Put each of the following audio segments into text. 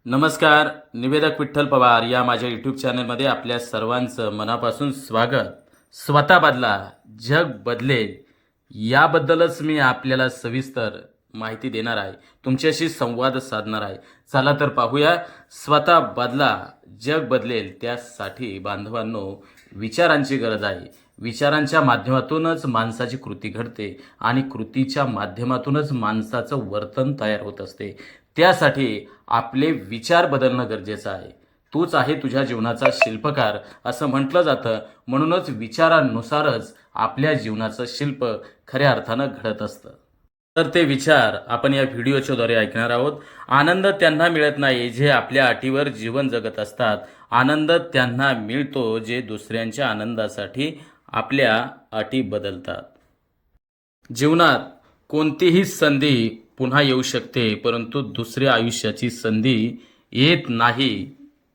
नमस्कार. निवेदक विठ्ठल पवार या माझ्या यूट्यूब चॅनलमध्ये आपल्या सर्वांचं मनापासून स्वागत. स्वतः बदला, जग बदलेल याबद्दलच मी आपल्याला सविस्तर माहिती देणार आहे, तुमच्याशी संवाद साधणार आहे. चला तर पाहूया. स्वतः बदला, जग बदलेल. त्यासाठी बांधवांनो, विचारांची गरज आहे. विचारांच्या माध्यमातूनच माणसाची कृती घडते आणि कृतीच्या माध्यमातूनच माणसाचं वर्तन तयार होत असते. त्यासाठी आपले विचार बदलणं गरजेचं आहे. तूच आहे तुझ्या जीवनाचा शिल्पकार असं म्हटलं जातं. म्हणूनच विचारांनुसारच आपल्या जीवनाचं शिल्प खऱ्या अर्थानं घडत असतं. तर ते विचार आपण या व्हिडिओच्या द्वारे ऐकणार आहोत. आनंद त्यांना मिळत नाही जे आपल्या अटीवर जीवन जगत असतात. आनंद त्यांना मिळतो जे दुसऱ्यांच्या आनंदासाठी आपल्या अटी बदलतात. जीवनात कोणतीही संधी पुन्हा येऊ शकते, परंतु दुसऱ्या आयुष्याची संधी येत नाही.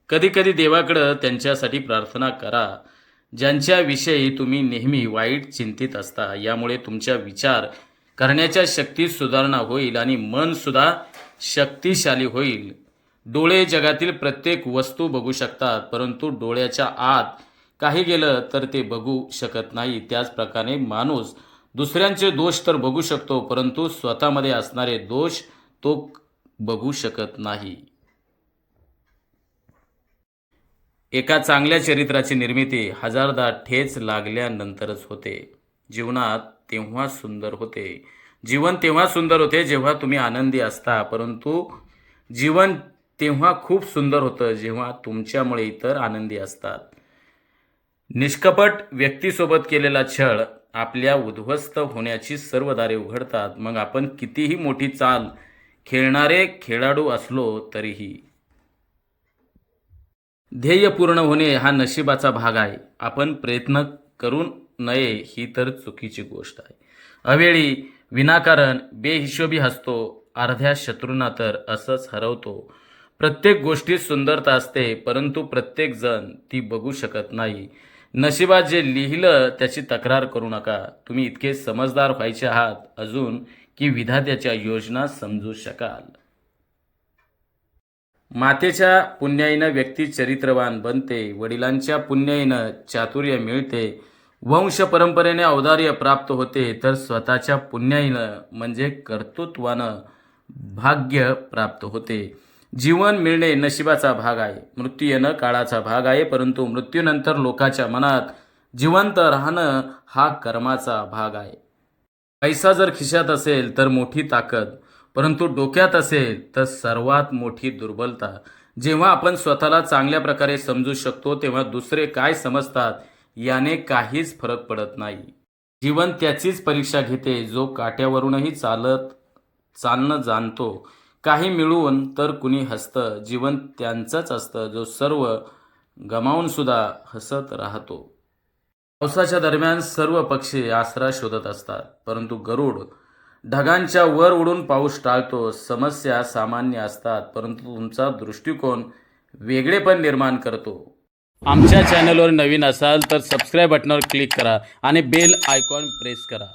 कधीकधी देवाकडं त्यांच्यासाठी प्रार्थना करा ज्यांच्याविषयी तुम्ही नेहमी वाईट चिंतित असता. यामुळे तुमच्या विचार करण्याच्या शक्तीत सुधारणा होईल आणि मनसुद्धा शक्तिशाली होईल. डोळे जगातील प्रत्येक वस्तू बघू शकतात, परंतु डोळ्याच्या आत काही गेलं तर ते बघू शकत नाही. त्याचप्रकारे माणूस दुसऱ्यांचे दोष तर बघू शकतो, परंतु स्वतःमध्ये असणारे दोष तो बघू शकत नाही. एका चांगल्या चरित्राची निर्मिती हजारदा ठेच लागल्यानंतरच होते. जीवन तेव्हा सुंदर होते जेव्हा तुम्ही आनंदी असता, परंतु जीवन तेव्हा खूप सुंदर होतं जेव्हा तुमच्यामुळे इतर आनंदी असतात. निष्कपट व्यक्तीसोबत केलेला छळ आपल्या उद्ध्वस्त होण्याची सर्व दारे उघडतात. मग आपण कितीही मोठी चाल खेळणारे खेळाडू असलो तरीही. ध्येय पूर्ण होणे हा नशिबाचा भाग आहे. आपण प्रयत्न करू नये ही तर चुकीची गोष्ट आहे. अवेळी विनाकारण बेहिशोबी हसतो, अर्ध्या शत्रूंना तर असंच हरवतो. प्रत्येक गोष्टीत सुंदरता असते, परंतु प्रत्येक जण ती बघू शकत नाही. नशिबात जे लिहिलं त्याची तक्रार करू नका. तुम्ही इतके समजदार व्हायचे आहात अजून की विधात्याच्या योजना समजू शकाल. मातेच्या पुण्याईनं व्यक्ती चरित्रवान बनते, वडिलांच्या पुण्याईनं चातुर्य मिळते, वंश परंपरेने औदार्य प्राप्त होते, तर स्वतःच्या पुण्याईनं म्हणजे कर्तृत्वानं भाग्य प्राप्त होते. जीवन मिळणे नशिबाचा भाग आहे, मृत्यू येणं काळाचा भाग आहे, परंतु मृत्यूनंतर लोकांच्या मनात जिवंत राहणं हा कर्माचा भाग आहे. पैसा जर खिशात असेल तर मोठी ताकद, परंतु डोक्यात असेल तर सर्वात मोठी दुर्बलता. जेव्हा आपण स्वतःला चांगल्या प्रकारे समजू शकतो तेव्हा दुसरे काय समजतात याने काहीच फरक पडत नाही. जीवन त्याचीच परीक्षा घेते जो काट्यावरूनही चालणं जाणतो. काही मिळवून तर कुणी हसतं. जीवन त्यांचंच असतं जो सर्व गमावून सुद्धा हसत राहतो. पावसाच्या दरम्यान सर्व पक्षी आसरा शोधत असतात, परंतु गरुड ढगांच्या वर उडून पाऊस टाळतो. समस्या सामान्य असतात, परंतु तुमचा दृष्टिकोन वेगळेपण निर्माण करतो. आमच्या चॅनलवर नवीन असाल तर सबस्क्राईब बटनावर क्लिक करा आणि बेल आयकॉन प्रेस करा.